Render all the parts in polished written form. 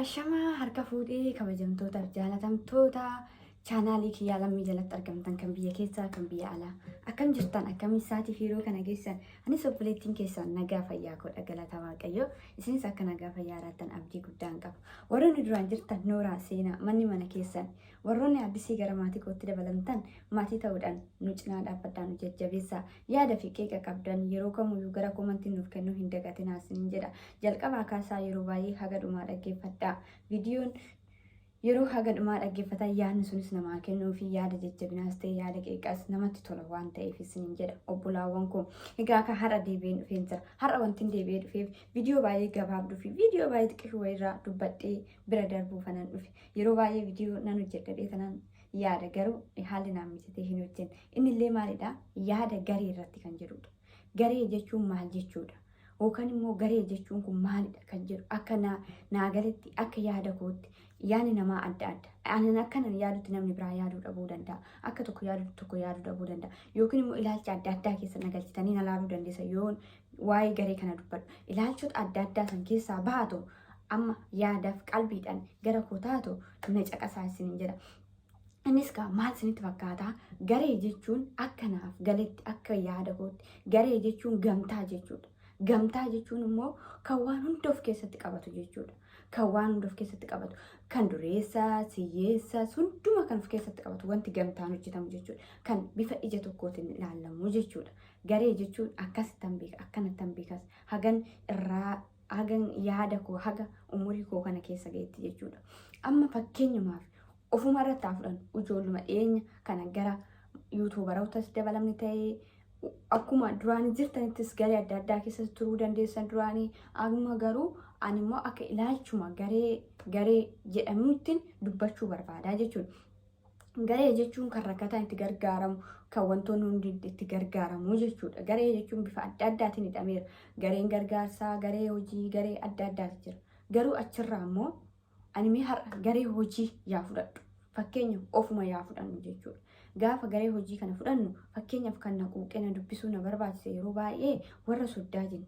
Ashamaa harka fuudhee kabajamtootaaf jaalatamtoota chaanaalii kiyyaa lammii jalatti argamtan kan biyya keessaa kan biyya alaa akkam jirtan akkam isaatiif yeroo kana geessan anis obboleettiin keessan nagaa fayyaa godha galata waaqayyo isinis akka nagaa fayyaa araattan abdii guddaan qaba warroonni duraan jirtan nooraa seenaa manni mana keessan warroonni addisii gara maatii kootti dabalamtan maatii ta'uudhaan nu cinaa dhaabbadhaan nu jajjabeessaa yaada fi qeeqa qabdan yeroo kamuyyuu gara komantiin nuuf kennuu hin dagatinaa isiniin jedha jalqabaa kaasaa yeroo baay'ee haga dhumaa dhaggeeffadhaa viidiyoon yeroo haga dhumaa dhaggeeffatan yaadni sunis namaa kennuu fi yaada jajjabinaas ta'e yaada qeeqaas namatti tola waan ta'eef isiniin jedha obbolaawwan koo egaa akka har'a deebi'een dhufeen jira har'a wanti deebi'ee dhufeef viidiyoo baay'ee gabaabduu fi viidiyoo baay'ee xiqqoo wayirraa dubbadhee bira darbuu fanan dhufe yeroo baay'ee viidiyoo nan hojjedhadhee tanan yaada garuu haalli naan mijatee hin hojjenne innillee maalidha yaada garee irratti kan jedhudha garee jechuun maal jechuudha yookaan immoo garee jechuun kun maalidha kan jedhu akka naa galetti akka yaada kootti yaani namaa adda adda ani akkanan yaadutti namni biraa yaaduu dhabuu danda'a akka tokko yaaduu dhabuu danda'a yookiin immoo ilaalcha adda addaa keessa nagalchitanii na laaluu dandeessa yoo waa'ee garee kana dubbadhu ilaalchota adda addaa san keessaa baatu amma yaadaaf qalbiidhaan gara koo taatu na caqasaa isiniin jedha. Innis maal isinitti fakkaata garee jechuun akka naaf galetti akka yaada kootti garee jechuun gamtaa jechuudha. Gamtaa jechuun immoo kan waan hunda of keessatti qabatu jechuudha. Kan waan hunda of keessatti qabatu kan dureessaa, hiyyeessaas hunduma kan of keessatti qabatu wanti gamtaan hojjetamu jechuudha. Kan bifa ija tokkootiin ilaalamu jechuudha. Garee jechuun akkanattan beekas hagan irraa hagan yaada koo haga umurii koo kana keessa ga'etti jechuudha. Amma fakkeenyumaaf ofuma irratti haa fudhannu ijoolluma dhiyeenya kana gara yuutuubarootas dabalamni ta'ee akkuma duraan jirtanittis garee adda addaa keessa turuu dandeessan duraanii amma garuu ani immoo akka ilaalchuma garee jedhamutti dubbachuu barbaadaa jechuudha. Garee jechuun kan rakkataan itti gargaaramu kan wantoonni hundi itti gargaaramu jechuudha. Garee jechuun bifa adda addaatiin hidhameera. Gareen gargaarsaa, garee hojii, garee adda addaatu jira. Garuu achirraa immoo ani har'a garee hojii yaa fudhadhu. Fakkeenya ofuma yaa fudhannu jechuudha. Gaafa garee hojii kana fudhannu fakkeenyaaf kan na quuqee na dubbisuu na barbaachise yeroo baay'ee warra soddaa jenna.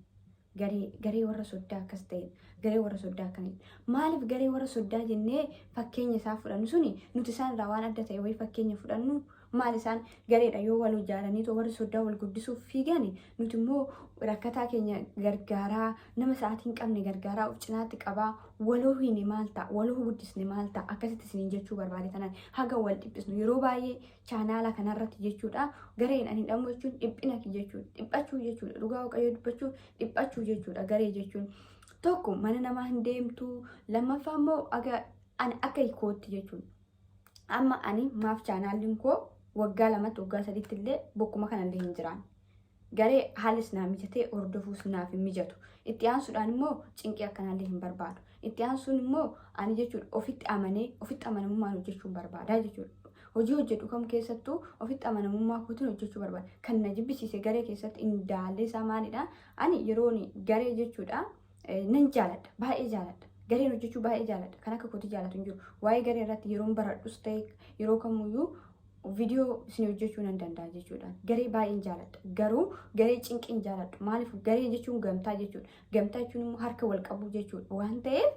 Garee warra soddaa akkas ta'e garee warra soddaa akkanidha. Maaliif garee warra soddaa jennee fakkeenya isaa fudhannu suni nuti isaan irraa waan adda ta'e wayii fakkeenya fudhannu maal isaan gareedha yoo wal ijaaranii warra soddaa wal guddisuuf fiigani nuti immoo rakkataa keenya gargaaraa nama sa'aatii hin qabne gargaaraa of cinaatti qabaa waloo hiine maal ta'a waloo guddisne maal ta'a akkasitti isiniin jechuu barbaade tanan haga wal dhiphisnu yeroo baay'ee chaanaala kanarratti jechuudha gareen ani hidhamu jechuun dhiphina jechuudha dhiphachuu jechuudha dhugaa waaqayyoo dubbachuu dhiphachuu jechuudha garee jechuun tokko mana namaa hin deemtu lammaffaa immoo akka hiikootti jechuudha. Amma ani maaf chaanaalliin koo waggaa lamatti waggaa sadiitti illee bokkuma kanallee hin jiraan. Garee haalis naa mijatee hordofuus naaf hin mijatu. Itti aansuudhaan immoo cinqii akkanaallee hin barbaadu. Itti aansuun immoo ani jechuudha ofitti amanamummaan hojjechuun barbaadaa jechuudha. Hojii hojjedhu kam keessattuu ofitti amanamummaa kootiin hojjechuu barbaada. Kan na jibbisiise garee keessatti indaallee isaa maalidha? Ani yeroon garee jechuudha nan jaaladha. Baay'ee jaaladha. Gareen hojjechuu baay'ee jaaladha. Kan akka kootii jaalatu hin jiru. Waa'ee garee irratti yeroon baradhus ta'e yeroo kamuyyuu viidiyoo isin hojjechuu nan danda'a jechuudha. Garee baay'een jaaladha. Garuu garee cinqii hin jaaladhu. Maaliif garee jechuun gamtaa jechuudha. Gamtaa jechuun immoo harka wal qabuu jechuudha. Waan ta'eef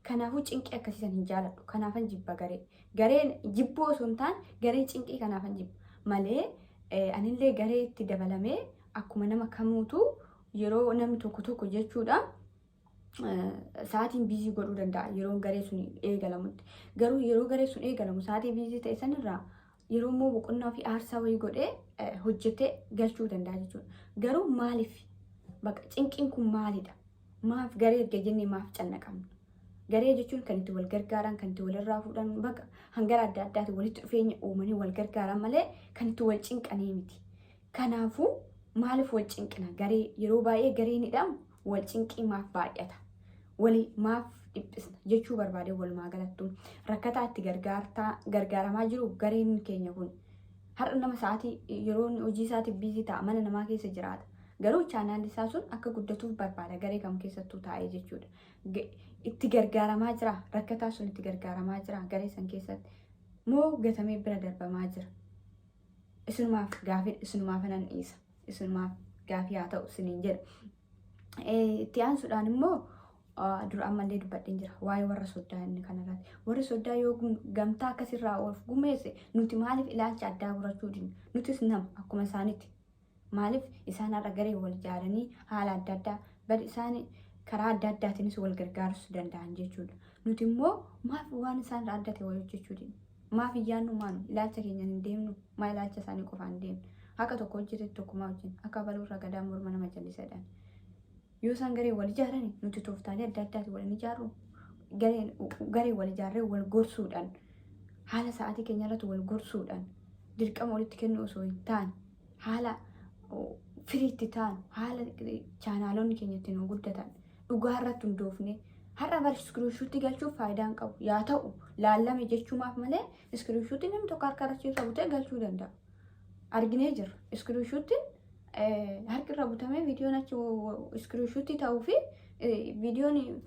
kanaafuu cinqii akkasiisan hin jaaladhu. Kanaafan jibba garee. Gareen jibbuu osoo hin taane garee cinqii kanaafan jibba. Malee anillee garee itti dabalamee akkuma nama kamuutu yeroo namni tokko jechuudha. Sa'aatiin biizii godhuu danda'a yeroo garee sun eegalamutti. Garuu yeroo garee sun eegalamu sa'aatii biizii ta'e sanirraa yeroo immoo boqonnaa fi aarsaa wayii godhee hojjetee galchuu danda'a jechuudha. Garuu maaliif bakka cinqiin kun maalidha? Maaf garee erga jennee maaf cannaqamna? Garee jechuun kan itti wal gargaaran kan itti walirraa fuudhan bakka hangara adda addaati walitti dhufeenya uumanii wal gargaaran malee kan itti wal cinqanii miti. Kanaafuu maaliif wal cinqina? Garee yeroo baay'ee gareen hidhamu wal cinqii maaf baay'ata? Walii maaf dhiphisna jechuu barbaade walumaa galattuu rakkataa itti gargaaramaa jiru gareen keenya kun har'a nama sa'aatii yeroo hojii isaatiif biizii ta'a mana namaa keessa jiraata. Garuu chaanaalli isaa sun akka guddatuuf barbaada garee kam keessattuu taa'ee jechuudha. Itti gargaaramaa jira rakkataa sun itti gargaaramaa jira garee san keessatti moo gatamee bira darbamaa jira. Isinumaaf nan dhiisa isinumaaf gaafii haa ta'u isiniin jedha. Itti aansuudhaan immoo dura ammallee dubbadheen jira waa'ee warra soddaa inni kanarratti. Warri soddaa yoo gamtaa akkasirraa of gumeesse nuti maaliif ilaalcha addaa horachuu dinna? Nutis nama akkuma isaanitti. Maaliif isaan har'a garee wal ijaaranii haala adda addaa bari isaan karaa adda addaatiinis wal gargaaruu danda'an jechuudha. Nuti immoo maaf waan isaan irraa adda ta'e wal hojjechuu dinna? Maaf iyyaannu maanu ilaalcha keenyan hin deemnu? Maa ilaalcha isaanii qofaan hin deemnu? Akka tokko hojjetetti tokkumaa wajjin akka baluurra gadaa morma nama jallisadhaan. Yoo isaan garee wal ijaarani nuti tooftaalee adda addaati wal ijaarru garee wal ijaarree wal gorsuudhaan haala sa'aatii keenya irratti wal gorsuudhaan dirqama walitti kennu osoo hin taane haala firiitti ta'an haala chaanaalonni keenya ittiin guddatan dhugaa irratti hundoofne har'a bar iskiriishuutti galchuuf faayidaa hin qabu. Yaa ta'u laallame jechuumaaf malee iskiriishuutti namni tokko harka irratti butee galchuu danda'a. Arginee jirra iskiriishuutti harki irra butamee viidiyoon achi iskiriishuutti ta'uu fi viidiyoon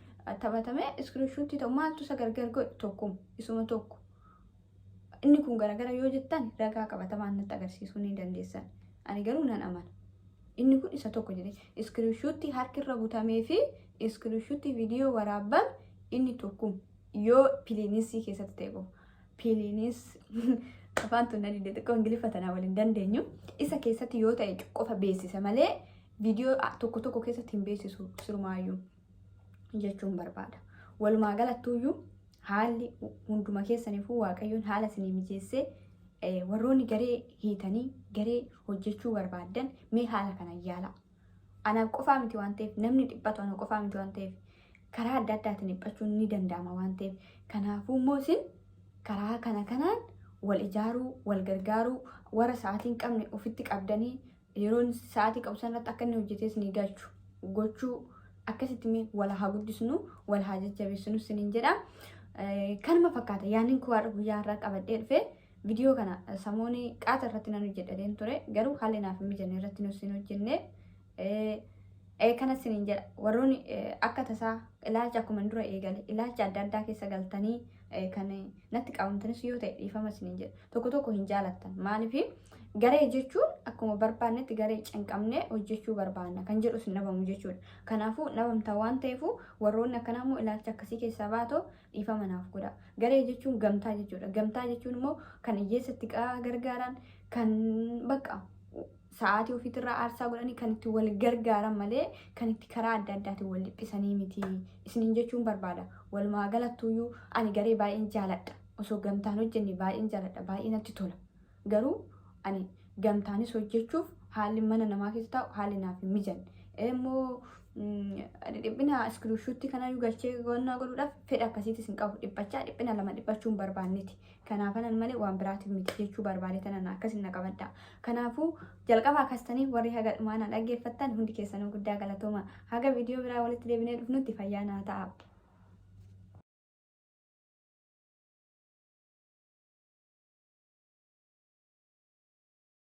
taphatamee iskiriishuutti ta'u maaltu isa gargar godhe tokkuma isuma tokko. Inni kun garagara yoo jettan ragaa qabatamaan natti agarsiisuu ni dandeessan. Ani garuu nan amana. Inni kun isa tokko jedhee iskiriishuutti harki irra butamee fi iskiriishuutti viidiyoo waraabban inni tokkuma yoo piliinisii keessatti ta'e qofa. Piliinis afaan tunna dide xiqqoo ingiliffatanaa waliin dandeenyu isa keessatti yoo ta'e qofa beeksisa malee viidiyoo tokko tokko keessatti hin beeksisu sirmaayyuu jechuun barbaada. Walumaa galattuuyyuu haalli hunduma keessaniifuu waaqayyoon haala isinii mijeessee warroonni garee hiitanii garee hojjechuu barbaadan mee haala kana yaala. Anaaf qofaa miti waan ta'eef namni dhiphatu ana qofaa miti waan ta'eef karaa adda addaatiin dhiphachuun ni danda'ama waan ta'eef kanaafuu immoo isin karaa kanaan wal ijaaruu wal gargaaruu warra sa'aatii hin qabne ofitti qabdanii yeroon sa'aatii qabu sanarratti akka inni hojjetes ni galchu gochuu akkasitti mee wal haa guddisnu wal haa jajjabeessinu siniin jedha. Kanuma fakkaata yaanni kun har'a guyyaa irraa qabadhee dhufee viidiyoo kana samoonni qaata irratti nan hojjedhadheen ture garuu haalli naaf hin mijanne irratti nu sin hojjenne kana siniin jedha. Warroonni akka tasaa ilaalcha akkuma dura eegale ilaalcha adda addaa keessa galtanii kan natti qabamtanis yoo ta'e dhiifama siniin jedha. Tokko tokko hin jaalattan maaliif garee jechuun akkuma barbaannetti garee cinqamnee hojjechuu barbaanna kan jedhu sin nabamu jechuudha. Kanaafuu nabamtaa waan ta'eef warroonni akkanaa immoo ilaalcha akkasii keessaa baatoo dhiifama naaf godha. Garee jechuun gamtaa jechuudha. Gamtaa jechuun immoo kan hiyyeessatti gargaaran kan bakka sa'aatii ofiitirraa aarsaa godhanii kan itti wal gargaaran malee kan itti karaa adda addaatiin wal dhiphisanii miti isiniin jechuun barbaada. Walumaa galattuuyyuu ani garee baay'een jaaladha. Osoo gamtaan hojjenne baay'een jaaladha. Baay'ee natti tola. Garuu ani gamtaanis hojjechuuf haalli mana namaa keessa taa'u haalli naaf hin mijanne. Immoo dhiphina iskiriishuutti kanaayyuu galchee gonnaa godhuudhaaf fedha akkasiitis hin qabu. Dhiphina lama dhiphachuun barbaanneeti. Kanaafan malee waan biraatiif miti jechuu barbaade tanan akkasin na qabadda. Kanaafuu jalqabaa akkastanii warri haga dhumaana dhaggeeffattan hundi keessanuu guddaa galatooma. Haga viidiyoo biraa walitti deebinee dhufnutti fayyaa naa ta'a.